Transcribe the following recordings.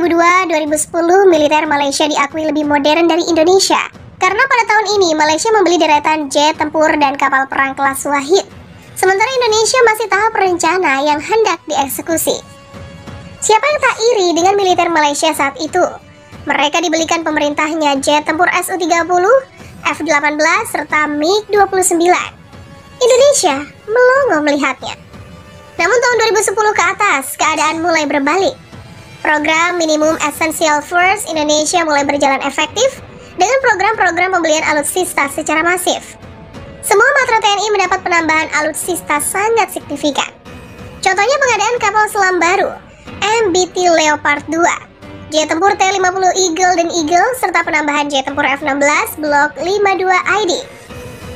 2002-2010, militer Malaysia diakui lebih modern dari Indonesia. Karena pada tahun ini, Malaysia membeli deretan jet tempur dan kapal perang kelas Wahid. Sementara Indonesia masih tahap rencana yang hendak dieksekusi. Siapa yang tak iri dengan militer Malaysia saat itu? Mereka dibelikan pemerintahnya jet tempur Su-30, F-18, serta MiG-29. Indonesia melongo melihatnya. Namun tahun 2010 ke atas, keadaan mulai berbalik. Program Minimum Essential Force Indonesia mulai berjalan efektif dengan program-program pembelian alutsista secara masif. Semua matra TNI mendapat penambahan alutsista sangat signifikan. Contohnya pengadaan kapal selam baru, MBT Leopard 2, jet tempur T-50 Eagle dan Eagle, serta penambahan jet tempur F-16 Block 52 ID.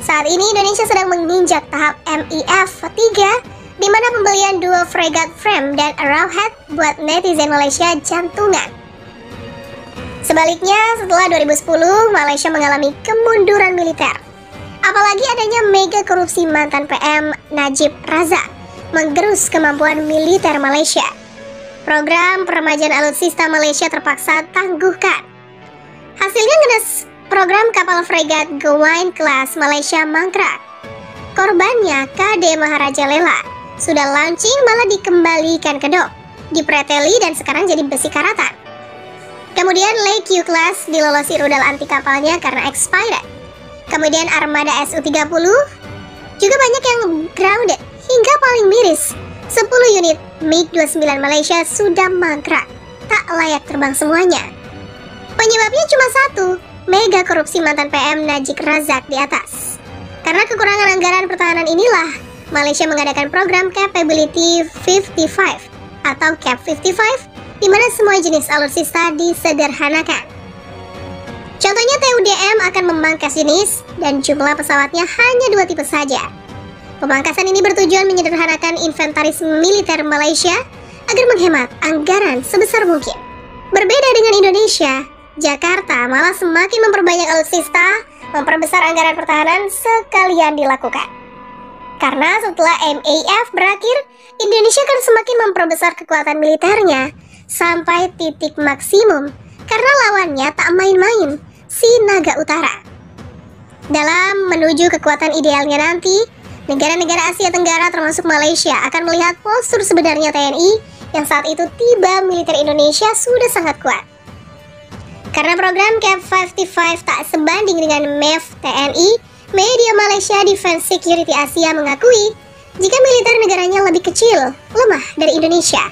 Saat ini Indonesia sedang menginjak tahap MIF 3, di mana pembelian dual fregat frame dan arrowhead buat netizen Malaysia jantungan. Sebaliknya, setelah 2010, Malaysia mengalami kemunduran militer. Apalagi adanya mega korupsi mantan PM Najib Razak menggerus kemampuan militer Malaysia. Program peremajaan alutsista Malaysia terpaksa tangguhkan. Hasilnya ngenes program kapal fregat Gawain Class Malaysia mangkrak. Korbannya KD Maharaja Lela sudah launching malah dikembalikan ke dok, dipreteli dan sekarang jadi besi karatan. Kemudian Lei Q Class dilolosi rudal anti kapalnya karena expired. Kemudian armada Su-30 juga banyak yang grounded, hingga paling miris 10 unit MiG-29 Malaysia sudah mangkrak, tak layak terbang semuanya. Penyebabnya cuma satu, mega korupsi mantan PM Najib Razak di atas. Karena kekurangan anggaran pertahanan inilah, Malaysia mengadakan program Capability 55 atau Cap 55, di mana semua jenis alutsista disederhanakan. Contohnya TUDM akan memangkas jenis dan jumlah pesawatnya hanya 2 tipe saja. Pemangkasan ini bertujuan menyederhanakan inventaris militer Malaysia agar menghemat anggaran sebesar mungkin. Berbeda dengan Indonesia, Jakarta malah semakin memperbanyak alutsista, memperbesar anggaran pertahanan sekalian dilakukan. Karena setelah MAF berakhir, Indonesia akan semakin memperbesar kekuatan militernya sampai titik maksimum karena lawannya tak main-main, si Naga Utara. Dalam menuju kekuatan idealnya nanti, negara-negara Asia Tenggara termasuk Malaysia akan melihat postur sebenarnya TNI yang saat itu tiba militer Indonesia sudah sangat kuat. Karena program Cap 55 tak sebanding dengan MEF TNI, media Malaysia Defense Security Asia mengakui jika militer negaranya lebih kecil, lemah dari Indonesia.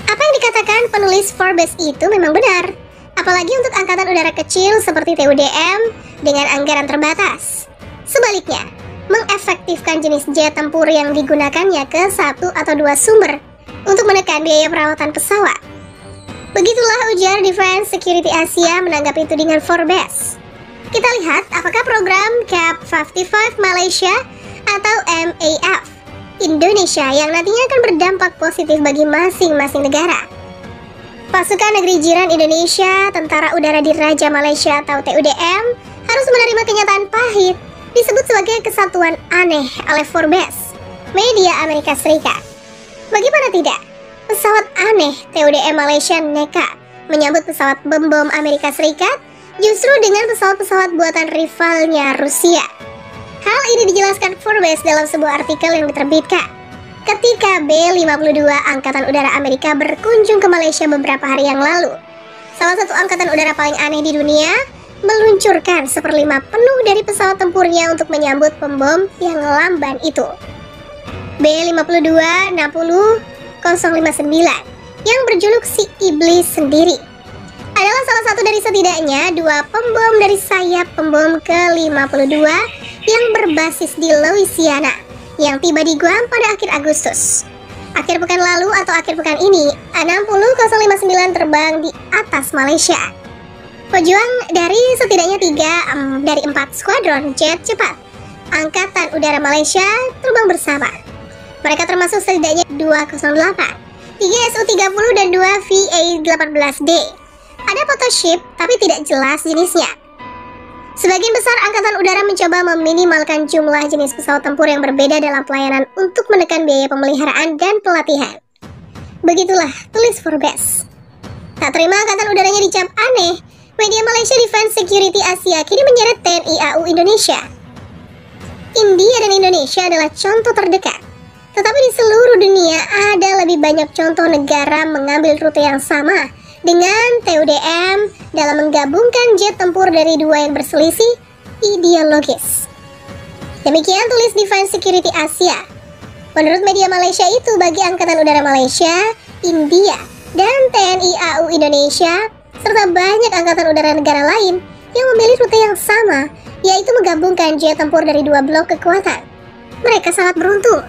Apa yang dikatakan penulis Forbes itu memang benar, apalagi untuk angkatan udara kecil seperti TUDM dengan anggaran terbatas. Sebaliknya, mengefektifkan jenis jet tempur yang digunakannya ke 1 atau 2 sumber untuk menekan biaya perawatan pesawat. Begitulah ujar Defense Security Asia menanggapi tudingan Forbes. Kita lihat apakah program Cap 55 Malaysia atau MAF Indonesia yang nantinya akan berdampak positif bagi masing-masing negara. Pasukan negeri jiran Indonesia, Tentara Udara Diraja Malaysia atau TUDM, harus menerima kenyataan pahit disebut sebagai kesatuan aneh oleh Forbes, media Amerika Serikat. Bagaimana tidak? Pesawat aneh TUDM Malaysia nekat menyambut pesawat bom Amerika Serikat justru dengan pesawat-pesawat buatan rivalnya Rusia. Hal ini dijelaskan Forbes dalam sebuah artikel yang diterbitkan ketika B-52 Angkatan Udara Amerika berkunjung ke Malaysia beberapa hari yang lalu. Salah satu angkatan udara paling aneh di dunia meluncurkan 1/5 penuh dari pesawat tempurnya untuk menyambut pembom yang lamban itu. B-52 60-059 yang berjuluk si Iblis sendiri adalah salah satu dari setidaknya 2 pembom dari sayap pembom ke-52 yang berbasis di Louisiana yang tiba di Guam pada akhir Agustus. Akhir pekan lalu atau akhir pekan ini, 60-059 terbang di atas Malaysia. Pejuang dari setidaknya 3 dari 4 skuadron jet cepat Angkatan Udara Malaysia terbang bersama. Mereka termasuk setidaknya 208, 3 Su-30 dan 2 VA-18D. Ada photoship tapi tidak jelas jenisnya. Sebagian besar Angkatan Udara mencoba meminimalkan jumlah jenis pesawat tempur yang berbeda dalam pelayanan untuk menekan biaya pemeliharaan dan pelatihan. Begitulah tulis Forbes. Tak terima angkatan udaranya dicap aneh, media Malaysia Defense Security Asia kini menyeret TNI AU Indonesia. India dan Indonesia adalah contoh terdekat. Tetapi di seluruh dunia ada lebih banyak contoh negara mengambil rute yang sama dengan TUDM dalam menggabungkan jet tempur dari dua yang berselisih ideologis. Demikian tulis Defense Security Asia. Menurut media Malaysia itu, bagi Angkatan Udara Malaysia, India, dan TNI AU Indonesia, serta banyak Angkatan Udara negara lain yang memilih rute yang sama, yaitu menggabungkan jet tempur dari dua blok kekuatan. Mereka sangat beruntung